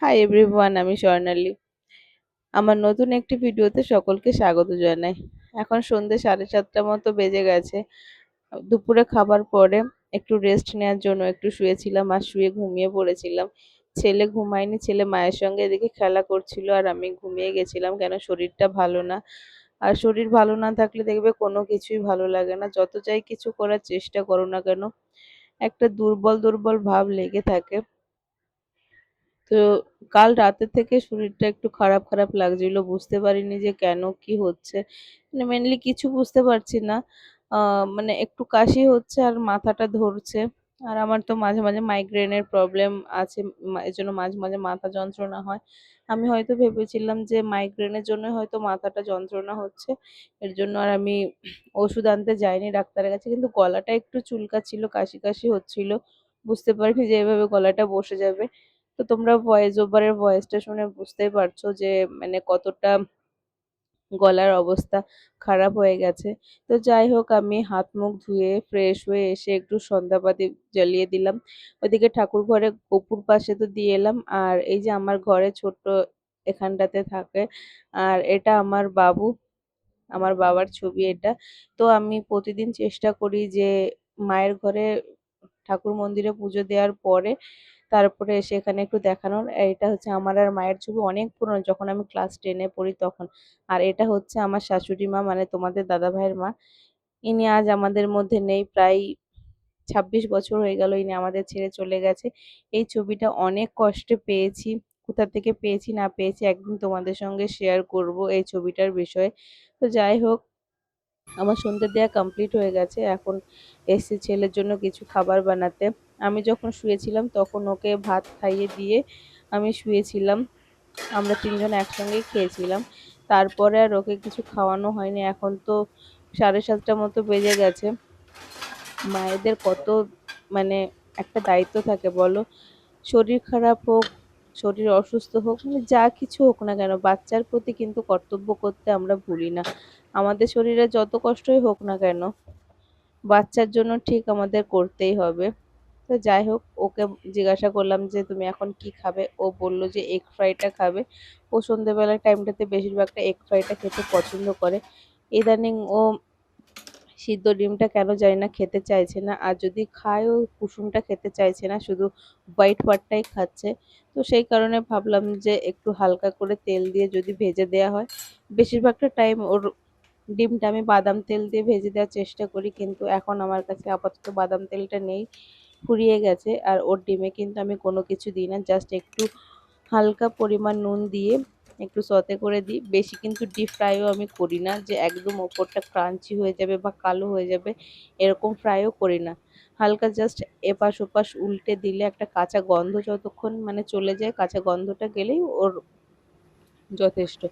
Hi everyone, আমি স্বর্ণালী। আমার নতুন একটি ভিডিওতে সকলকে স্বাগত জানাই। এখন সন্ধ্যে 7:30 মতো বেজে গেছে। দুপুরে খাবার পরে একটু রেস্ট নেওয়ার জন্য একটু শুয়েছিলাম আর শুয়ে ঘুমিয়ে পড়েছিলাম। ছেলে ঘুমায়নি, ছেলে মায়ের সঙ্গে এদিকে খেলা করছিল আর আমি ঘুমিয়ে গেছিলাম, কেন শরীরটা ভালো না। আর শরীর ভালো না থাকলে দেখবে কোনো কিছুই ভালো লাগে না, যত যাই কিছু করার চেষ্টা করো না কেন একটা দুর্বল দুর্বল ভাব লেগে থাকে। তো কাল রাতে থেকে শরীরটা একটু খারাপ খারাপ লাগছিল, বুঝতে পারিনি যে কেন কি হচ্ছে। মানে মেনলি কিছু বুঝতে পারছি না। মানে একটু কাশি হচ্ছে আর মাথাটা ধরছে। আর আমার তো মাঝে মাঝে মাইগ্রেনের প্রবলেম আছে, এর জন্য মাঝে মাঝে মাথা যন্ত্রণা হয়। আমি হয়তো ভেবেছিলাম যে মাইগ্রেনের জন্য হয়তো মাথাটা যন্ত্রণা হচ্ছে, এর জন্য আর আমি ওষুধ আনতে যাইনি ডাক্তারের কাছে, কিন্তু গলাটা একটু চুলকাচ্ছিল, কাশি কাশি হচ্ছিল। বুঝতে পারিনি যে এভাবে গলাটা বসে যাবে। তো তোমরা ভয়েস ওভারের ভয়েসটা শুনে বুঝতেই পারছো যে মানে কতটা গলার অবস্থা খারাপ হয়ে গেছে। তো যাই হোক, আমি হাত মুখ ধুয়ে ফ্রেশ হয়ে এসে একটু সন্ধ্যাবাতি জ্বালিয়ে দিলাম। ওইদিকে ঠাকুর ঘরে অপুর পাশে তো দিয়ে এলাম। আর এই যে আমার ঘরে ছোট্ট এখানটাতে থাকে, আর এটা আমার বাবু, আমার বাবার ছবি এটা। তো আমি প্রতিদিন চেষ্টা করি যে মায়ের ঘরে ঠাকুর মন্দিরে পুজো দেওয়ার পরে তারপরে এসে এখানে একটু দেখানোর। এটা হচ্ছে আমার আর মায়ের ছবি, অনেক পুরনো, যখন আমি ক্লাস 10-এ পড়ি তখন। আর এটা হচ্ছে আমার শাশুড়ি মা, মানে তোমাদের দাদা ভাইয়ের মা। ইনি আজ আমাদের মধ্যে নেই, প্রায় 26 বছর হয়ে গেল ইনি আমাদের ছেড়ে চলে গেছে। এই ছবিটা অনেক কষ্টে পেয়েছি, কোথা থেকে পেয়েছি না পেয়েছি একদিন তোমাদের সঙ্গে শেয়ার করব এই ছবিটার বিষয়ে। তো যাই হোক, আমার সন্ধ্যে দেয়া কমপ্লিট হয়ে গেছে। এখন এসেছি ছেলের জন্য কিছু খাবার বানাতে। আমি যখন শুয়েছিলাম তখন ওকে ভাত খাইয়ে দিয়ে আমি শুয়েছিলাম। আমরা তিনজন একসঙ্গেই খেয়েছিলাম। তারপরে আর ওকে কিছু খাওয়ানো হয়নি। এখন তো 7:30 মতো বেজে গেছে। মায়েদের কত মানে একটা দায়িত্ব থাকে বলো। শরীর খারাপ হোক, শরীর অসুস্থ হোক, মানে যা কিছু হোক না কেন বাচ্চার প্রতি কিন্তু কর্তব্য করতে আমরা ভুলি না। আমাদের শরীরে যত কষ্টই হোক না কেন বাচ্চার জন্য ঠিক আমাদের করতেই হবে। তো যাই হোক, ওকে জিজ্ঞাসা করলাম যে তুমি এখন কি খাবে, ও বলল যে এগ ফ্রাইটা খাবে। ও সন্ধ্যেবেলার টাইমটাতে বেশিরভাগটা এগ ফ্রাইটা খেতে পছন্দ করে। ইদানিং ও সিদ্ধ ডিমটা কেন জানি না খেতে চাইছে না, আর যদি খায় ও কুসুমটা খেতে চাইছে না, শুধু হোয়াইট পার্টটাই খাচ্ছে। তো সেই কারণে ভাবলাম যে একটু হালকা করে তেল দিয়ে যদি ভেজে দেওয়া হয়। বেশিরভাগটা টাইম ওর ডিমটা আমি বাদাম তেল দিয়ে ভেজে দেওয়ার চেষ্টা করি, কিন্তু এখন আমার কাছে আপাতত বাদাম তেলটা নেই, ফুরিয়ে গেছে। আর ওর ডিমে কিন্তু আমি কোনো কিছু দিই না, জাস্ট একটু হালকা পরিমাণ নুন দিয়ে একটু সতে করে দিই। বেশি কিন্তু ডিপ ফ্রাইও আমি করি না, যে একদম ওপরটা ক্রাঞ্চি হয়ে যাবে বা কালো হয়ে যাবে এরকম ফ্রাইও করি না। হালকা জাস্ট এপাশ ওপাশ উল্টে দিলে একটা কাঁচা গন্ধ যতক্ষণ মানে চলে যায়, কাঁচা গন্ধটা গেলেই ওর যথেষ্ট।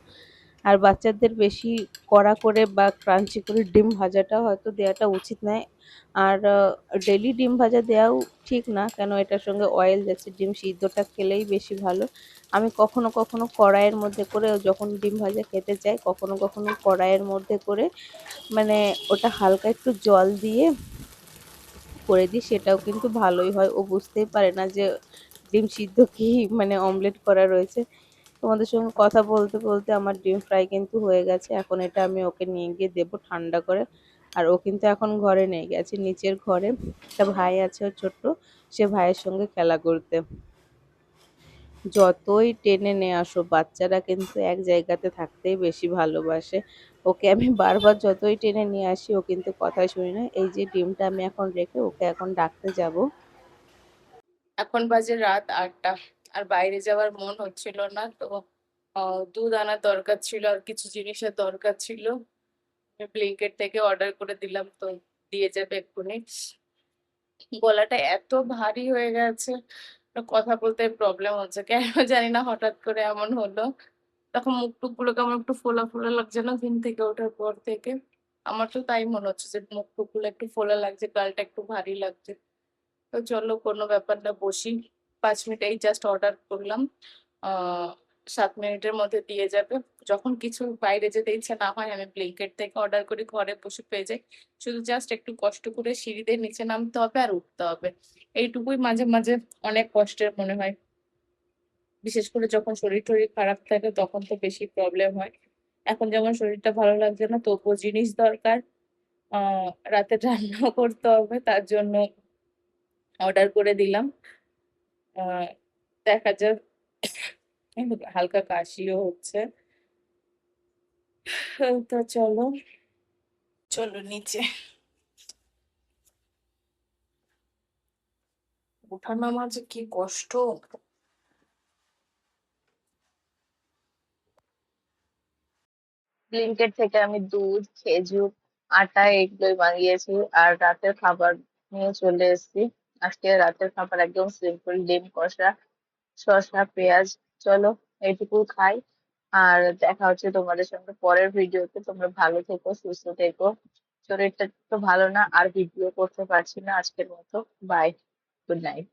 আর বাচ্চাদের বেশি কড়া করে বা ক্রাঞ্চি করে ডিম ভাজাটা হয়তো দেওয়াটা উচিত নয়। আর ডেইলি ডিম ভাজা দেওয়াও ঠিক না, কেন এটার সঙ্গে অয়েল যাচ্ছে। ডিম সিদ্ধটা খেলেই বেশি ভালো। আমি কখনো কখনো কড়াইয়ের মধ্যে করে ও যখন ডিম ভাজা খেতে চাই, কখনো কখনো কড়াইয়ের মধ্যে করে মানে ওটা হালকা একটু জল দিয়ে করে দিই, সেটাও কিন্তু ভালোই হয়। ও বুঝতেই পারে না যে ডিম সিদ্ধ কি মানে অমলেট করা রয়েছে। তোমাদের সঙ্গে কথা বলতে বলতে আমার ডিম ফ্রাই কিন্তু হয়ে গেছে। এখন এটা আমি ওকে নিয়ে গিয়ে দেবো ঠান্ডা করে। আর ও কিন্তু এখন ঘরে নেই, গেছে নিচের ঘরে। একটা ভাই আছে ওর ছোট্ট, সে ভাইয়ের সঙ্গে খেলা করতে। যতই টেনে নিয়ে আসো বাচ্চারা কিন্তু এক জায়গাতে থাকতেই বেশি ভালোবাসে। ওকে আমি বারবার যতই টেনে নিয়ে আসি ও কিন্তু কথাই শুনি না। এই যে ডিমটা আমি এখন রেখে ওকে এখন ডাকতে যাব। এখন বাজে রাত 8টা, আর বাইরে যাওয়ার মন হচ্ছিল না। তো দুধ আনার দরকার ছিল আর কিছু জিনিসের দরকার ছিল। ব্লিঙ্কেট থেকে অর্ডার করে দিলাম, তো দিয়ে যাবে এক্ষুনি। গলাটা এত ভারী হয়ে গেছে, কথা বলতে প্রবলেম হচ্ছে কেন জানি না, হঠাৎ করে এমন হলো। তখন মুখ টুক গুলো কেমন একটু ফোলা ফোলা লাগছে না ঘুম থেকে ওঠার পর থেকে। আমার তো তাই মনে হচ্ছে যে মুখ টুক গুলো একটু ফোলা লাগছে, গালটা একটু ভারী লাগছে। তো চলো কোনো ব্যাপার না, বসি। 5 মিনিট এই জাস্ট অর্ডার করলাম, 7 মিনিটের মধ্যে দিয়ে যাবে। যখন কিছু বাইরে যেতে ইচ্ছা না হয় আমি ব্লিঙ্কেট থেকে অর্ডার করি, ঘরে বসে পেয়ে যাই। শুধু জাস্ট একটু কষ্ট করে সিঁড়ি দিয়ে নিচে নামতে হবে আর উঠতে হবে, এইটুকুই মাঝে মাঝে অনেক কষ্টের মনে হয়। বিশেষ করে যখন শরীর টরীর খারাপ থাকে তখন তো বেশি প্রবলেম হয়। এখন যেমন শরীরটা ভালো লাগছে না, তবুও জিনিস দরকার। রাতে রান্নাও করতে হবে, তার জন্য অর্ডার করে দিলাম। আহ দেখা যাক। হালকা কাশিও হচ্ছে। তো চলো, চলো নিচে। ওঠা নামা যে কি কষ্ট। ব্লিঙ্কেট থেকে আমি দুধ, খেজুর, আটা এগুলোই বানিয়েছি আর রাতের খাবার নিয়ে চলে এসেছি। আজকে রাতের খাবার একদম সিম্পল, ডিম কষা, শসা, পেঁয়াজ। চলো এইটুকু খাই, আর দেখা হচ্ছে তোমাদের সঙ্গে পরের ভিডিওতে। তোমরা ভালো থেকো, সুস্থ থেকো। শরীরটা তো ভালো না, আর ভিডিও করতে পারছি না আজকের মতো। Bye, good night.